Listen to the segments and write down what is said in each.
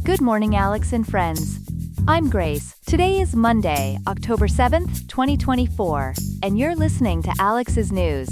Good morning, Alex and friends. I'm Grace. Today is Monday, October 7th, 2024, and you're listening to Alex's News.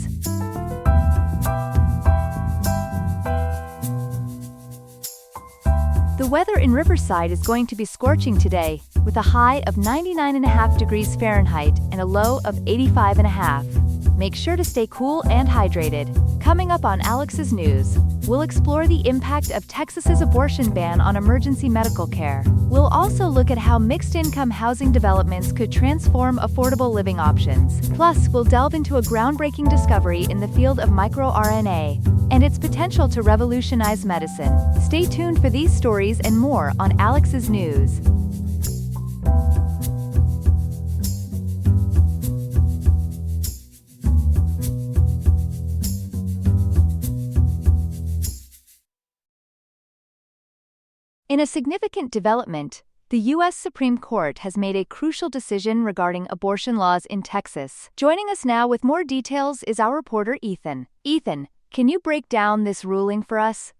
The weather in Riverside is going to be scorching today, with a high of 99.5 degrees Fahrenheit and a low of 85.5. Make sure to stay cool and hydrated. Coming up on Alex's News, we'll explore the impact of Texas's abortion ban on emergency medical care. We'll also look at how mixed-income housing developments could transform affordable living options. Plus, we'll delve into a groundbreaking discovery in the field of microRNA and its potential to revolutionize medicine. Stay tuned for these stories and more on Alex's News. In a significant development, the U.S. Supreme Court has made a crucial decision regarding abortion laws in Texas. Joining us now with more details is our reporter Ethan. Ethan, can you break down this ruling for us?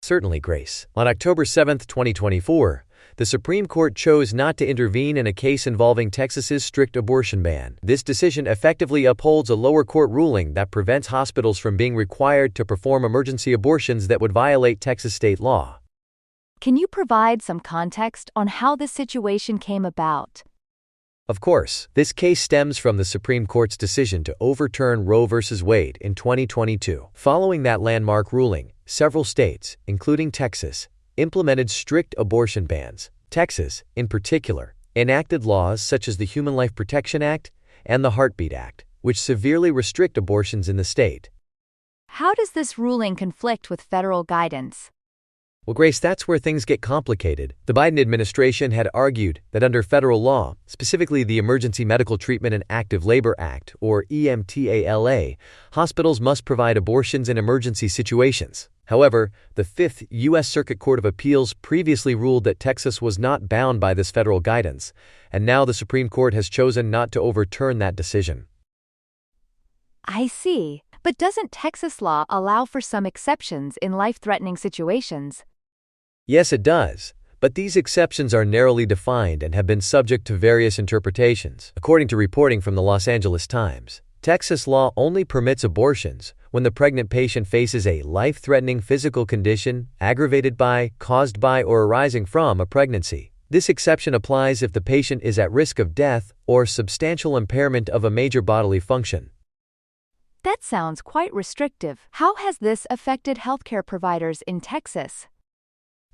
Certainly, Grace. On October 7, 2024, the Supreme Court chose not to intervene in a case involving Texas's strict abortion ban. This decision effectively upholds a lower court ruling that prevents hospitals from being required to perform emergency abortions that would violate Texas state law. Can you provide some context on how this situation came about? Of course, this case stems from the Supreme Court's decision to overturn Roe v. Wade in 2022. Following that landmark ruling, several states, including Texas, implemented strict abortion bans. Texas, in particular, enacted laws such as the Human Life Protection Act and the Heartbeat Act, which severely restrict abortions in the state. How does this ruling conflict with federal guidance? Well, Grace, that's where things get complicated. The Biden administration had argued that under federal law, specifically the Emergency Medical Treatment and Active Labor Act, or EMTALA, hospitals must provide abortions in emergency situations. However, the Fifth U.S. Circuit Court of Appeals previously ruled that Texas was not bound by this federal guidance, and now the Supreme Court has chosen not to overturn that decision. I see. But doesn't Texas law allow for some exceptions in life-threatening situations? Yes, it does, but these exceptions are narrowly defined and have been subject to various interpretations. According to reporting from the Los Angeles Times, Texas law only permits abortions when the pregnant patient faces a life-threatening physical condition aggravated by, caused by, or arising from a pregnancy. This exception applies if the patient is at risk of death or substantial impairment of a major bodily function. That sounds quite restrictive. How has this affected healthcare providers in Texas?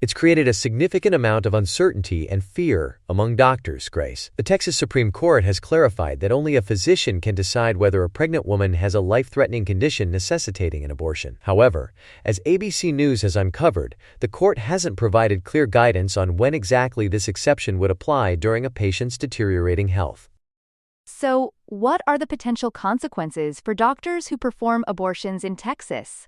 It's created a significant amount of uncertainty and fear among doctors, Grace. The Texas Supreme Court has clarified that only a physician can decide whether a pregnant woman has a life-threatening condition necessitating an abortion. However, as ABC News has uncovered, the court hasn't provided clear guidance on when exactly this exception would apply during a patient's deteriorating health. So, what are the potential consequences for doctors who perform abortions in Texas?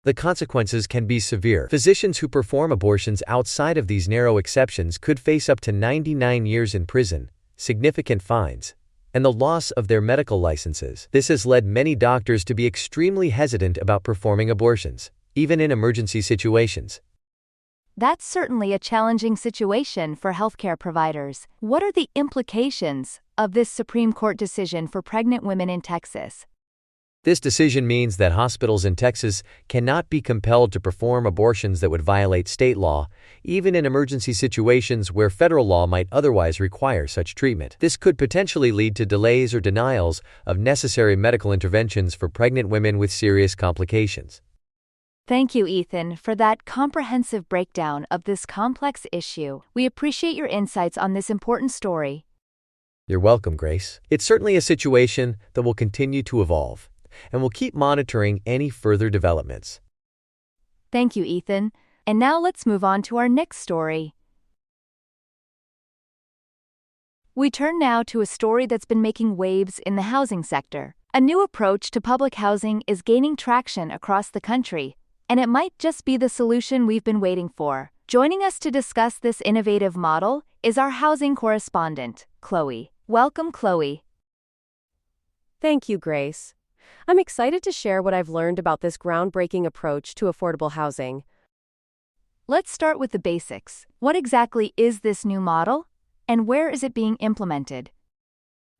The consequences can be severe. Physicians who perform abortions outside of these narrow exceptions could face up to 99 years in prison, significant fines, and the loss of their medical licenses. This has led many doctors to be extremely hesitant about performing abortions, even in emergency situations. That's certainly a challenging situation for healthcare providers. What are the implications of this Supreme Court decision for pregnant women in Texas? This decision means that hospitals in Texas cannot be compelled to perform abortions that would violate state law, even in emergency situations where federal law might otherwise require such treatment. This could potentially lead to delays or denials of necessary medical interventions for pregnant women with serious complications. Thank you, Ethan, for that comprehensive breakdown of this complex issue. We appreciate your insights on this important story. You're welcome, Grace. It's certainly a situation that will continue to evolve, and we'll keep monitoring any further developments. Thank you, Ethan. And now let's move on to our next story. We turn now to a story that's been making waves in the housing sector. A new approach to public housing is gaining traction across the country, and it might just be the solution we've been waiting for. Joining us to discuss this innovative model is our housing correspondent, Chloe. Welcome, Chloe. Thank you, Grace. I'm excited to share what I've learned about this groundbreaking approach to affordable housing. Let's start with the basics. What exactly is this new model? And where is it being implemented?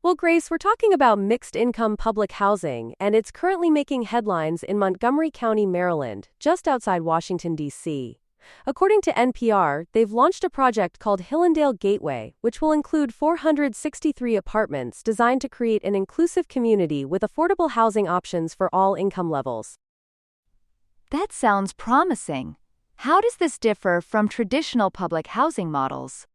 Well, Grace, we're talking about mixed-income public housing, and it's currently making headlines in Montgomery County, Maryland, just outside Washington, D.C. According to NPR, they've launched a project called Hillendale Gateway, which will include 463 apartments designed to create an inclusive community with affordable housing options for all income levels. That sounds promising. How does this differ from traditional public housing models?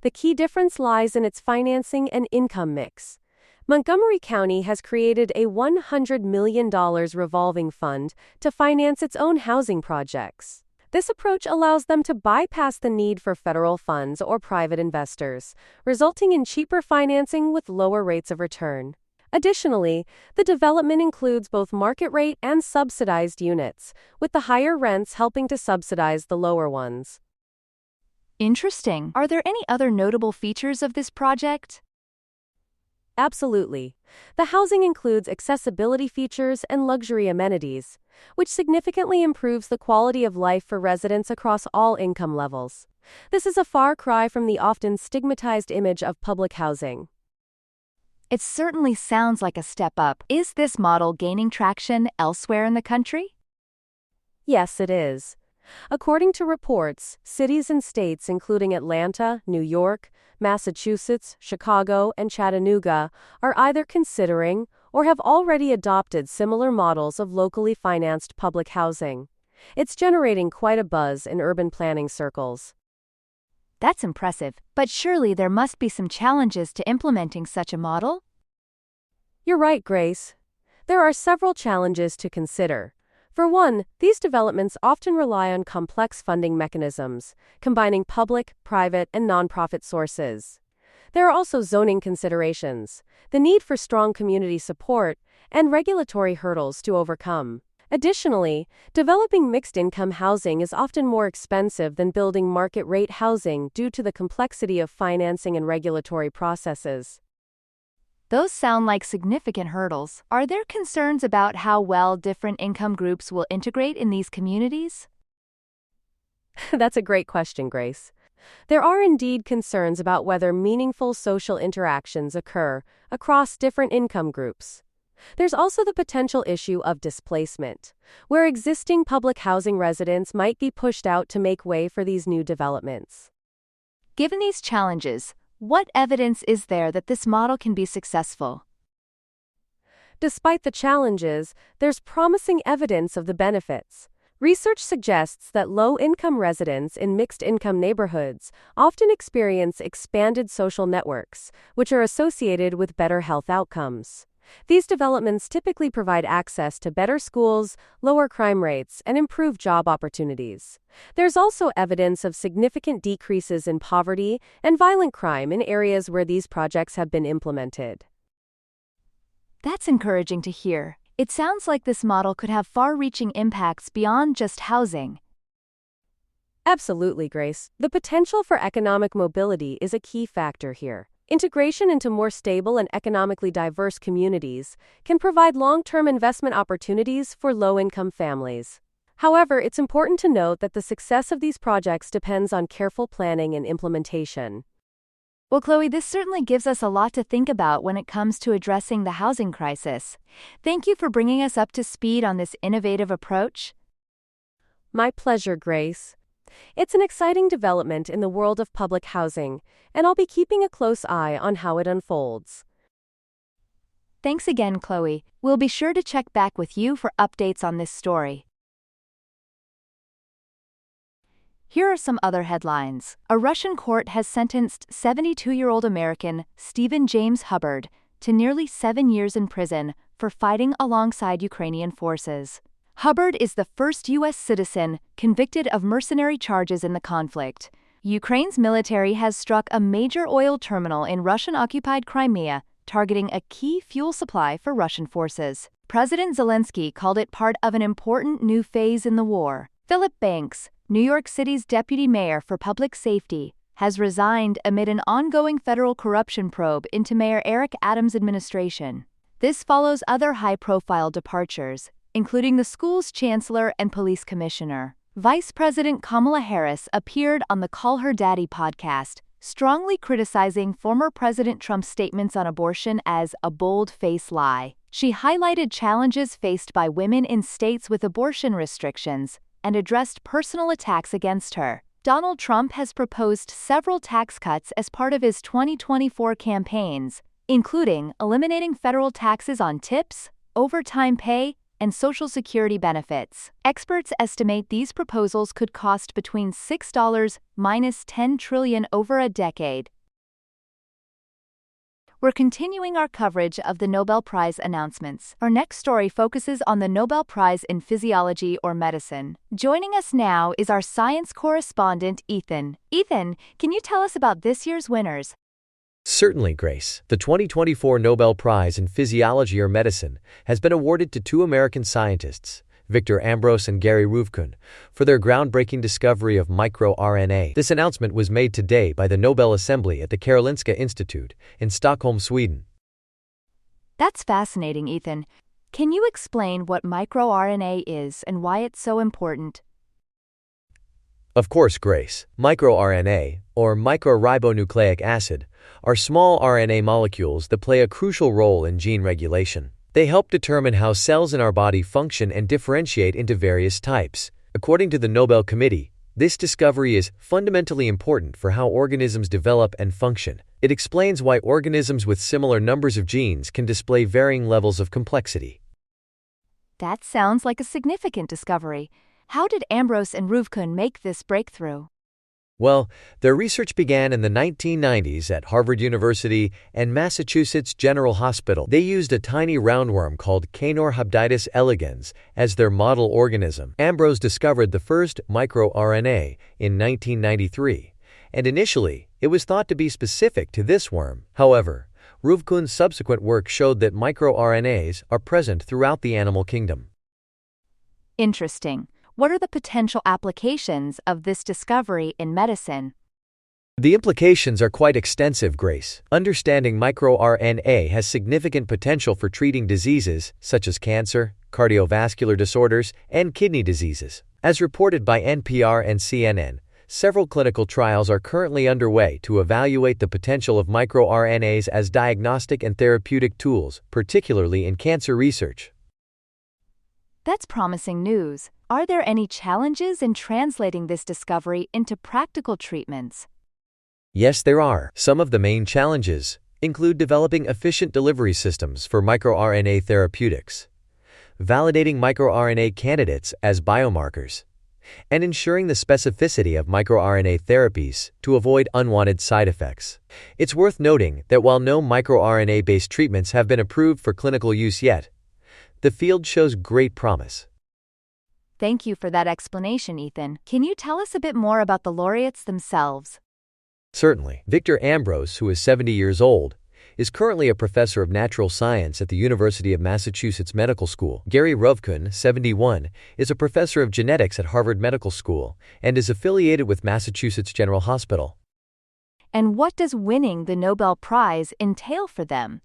The key difference lies in its financing and income mix. Montgomery County has created a $100 million revolving fund to finance its own housing projects. This approach allows them to bypass the need for federal funds or private investors, resulting in cheaper financing with lower rates of return. Additionally, the development includes both market rate and subsidized units, with the higher rents helping to subsidize the lower ones. Interesting. Are there any other notable features of this project? Absolutely. The housing includes accessibility features and luxury amenities, which significantly improves the quality of life for residents across all income levels. This is a far cry from the often stigmatized image of public housing. It certainly sounds like a step up. Is this model gaining traction elsewhere in the country? Yes, it is. According to reports, cities and states including Atlanta, New York, Massachusetts, Chicago, and Chattanooga are either considering or have already adopted similar models of locally financed public housing. It's generating quite a buzz in urban planning circles. That's impressive, but surely there must be some challenges to implementing such a model? You're right, Grace. There are several challenges to consider. For one, these developments often rely on complex funding mechanisms, combining public, private, and nonprofit sources. There are also zoning considerations, the need for strong community support, and regulatory hurdles to overcome. Additionally, developing mixed-income housing is often more expensive than building market-rate housing due to the complexity of financing and regulatory processes. Those sound like significant hurdles. Are there concerns about how well different income groups will integrate in these communities? That's a great question, Grace. There are indeed concerns about whether meaningful social interactions occur across different income groups. There's also the potential issue of displacement, where existing public housing residents might be pushed out to make way for these new developments. Given these challenges, what evidence is there that this model can be successful? Despite the challenges, there's promising evidence of the benefits. Research suggests that low-income residents in mixed-income neighborhoods often experience expanded social networks, which are associated with better health outcomes. These developments typically provide access to better schools, lower crime rates, and improved job opportunities. There's also evidence of significant decreases in poverty and violent crime in areas where these projects have been implemented. That's encouraging to hear. It sounds like this model could have far-reaching impacts beyond just housing. Absolutely, Grace. The potential for economic mobility is a key factor here. Integration into more stable and economically diverse communities can provide long-term investment opportunities for low-income families. However, it's important to note that the success of these projects depends on careful planning and implementation. Well, Chloe, this certainly gives us a lot to think about when it comes to addressing the housing crisis. Thank you for bringing us up to speed on this innovative approach. My pleasure, Grace. It's an exciting development in the world of public housing, and I'll be keeping a close eye on how it unfolds. Thanks again, Chloe. We'll be sure to check back with you for updates on this story. Here are some other headlines. A Russian court has sentenced 72-year-old American Stephen James Hubbard to nearly 7 years in prison for fighting alongside Ukrainian forces. Hubbard is the first U.S. citizen convicted of mercenary charges in the conflict. Ukraine's military has struck a major oil terminal in Russian-occupied Crimea, targeting a key fuel supply for Russian forces. President Zelensky called it part of an important new phase in the war. Philip Banks, New York City's deputy mayor for public safety, has resigned amid an ongoing federal corruption probe into Mayor Eric Adams' administration. This follows other high-profile departures, including the school's chancellor and police commissioner. Vice President Kamala Harris appeared on the Call Her Daddy podcast, strongly criticizing former President Trump's statements on abortion as a bold-faced lie. She highlighted challenges faced by women in states with abortion restrictions and addressed personal attacks against her. Donald Trump has proposed several tax cuts as part of his 2024 campaigns, including eliminating federal taxes on tips, overtime pay, and Social Security benefits. Experts estimate these proposals could cost between $6 minus $10 trillion over a decade. We're continuing our coverage of the Nobel Prize announcements. Our next story focuses on the Nobel Prize in Physiology or Medicine. Joining us now is our science correspondent, Ethan. Ethan, can you tell us about this year's winners? Certainly, Grace. The 2024 Nobel Prize in Physiology or Medicine has been awarded to two American scientists, Victor Ambros and Gary Ruvkun, for their groundbreaking discovery of microRNA. This announcement was made today by the Nobel Assembly at the Karolinska Institute in Stockholm, Sweden. That's fascinating, Ethan. Can you explain what microRNA is and why it's so important? Of course, Grace. MicroRNA, or microribonucleic acid, are small RNA molecules that play a crucial role in gene regulation. They help determine how cells in our body function and differentiate into various types. According to the Nobel Committee, this discovery is fundamentally important for how organisms develop and function. It explains why organisms with similar numbers of genes can display varying levels of complexity. That sounds like a significant discovery. How did Ambros and Ruvkun make this breakthrough? Well, their research began in the 1990s at Harvard University and Massachusetts General Hospital. They used a tiny roundworm called Caenorhabditis elegans as their model organism. Ambros discovered the first microRNA in 1993, and initially, it was thought to be specific to this worm. However, Ruvkun's subsequent work showed that microRNAs are present throughout the animal kingdom. Interesting. What are the potential applications of this discovery in medicine? The implications are quite extensive, Grace. Understanding microRNA has significant potential for treating diseases such as cancer, cardiovascular disorders, and kidney diseases. As reported by NPR and CNN, several clinical trials are currently underway to evaluate the potential of microRNAs as diagnostic and therapeutic tools, particularly in cancer research. That's promising news. Are there any challenges in translating this discovery into practical treatments? Yes, there are. Some of the main challenges include developing efficient delivery systems for microRNA therapeutics, validating microRNA candidates as biomarkers, and ensuring the specificity of microRNA therapies to avoid unwanted side effects. It's worth noting that while no microRNA-based treatments have been approved for clinical use yet, the field shows great promise. Thank you for that explanation, Ethan. Can you tell us a bit more about the laureates themselves? Certainly. Victor Ambros, who is 70 years old, is currently a professor of natural science at the University of Massachusetts Medical School. Gary Ruvkun, 71, is a professor of genetics at Harvard Medical School and is affiliated with Massachusetts General Hospital. And what does winning the Nobel Prize entail for them?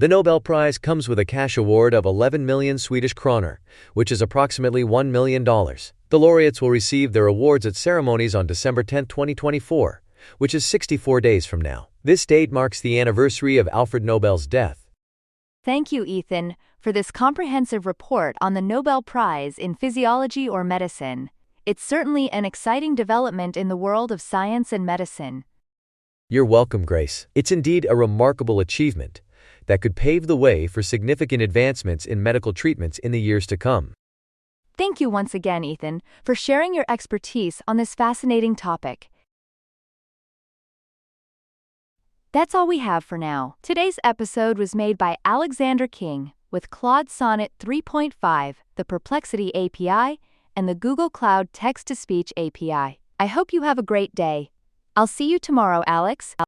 The Nobel Prize comes with a cash award of 11 million Swedish kronor, which is approximately $1 million. The laureates will receive their awards at ceremonies on December 10, 2024, which is 64 days from now. This date marks the anniversary of Alfred Nobel's death. Thank you, Ethan, for this comprehensive report on the Nobel Prize in Physiology or Medicine. It's certainly an exciting development in the world of science and medicine. You're welcome, Grace. It's indeed a remarkable achievement that could pave the way for significant advancements in medical treatments in the years to come. Thank you once again, Ethan, for sharing your expertise on this fascinating topic. That's all we have for now. Today's episode was made by Alexander King with Claude Sonnet 3.5, the Perplexity API, and the Google Cloud Text-to-Speech API. I hope you have a great day. I'll see you tomorrow, Alex.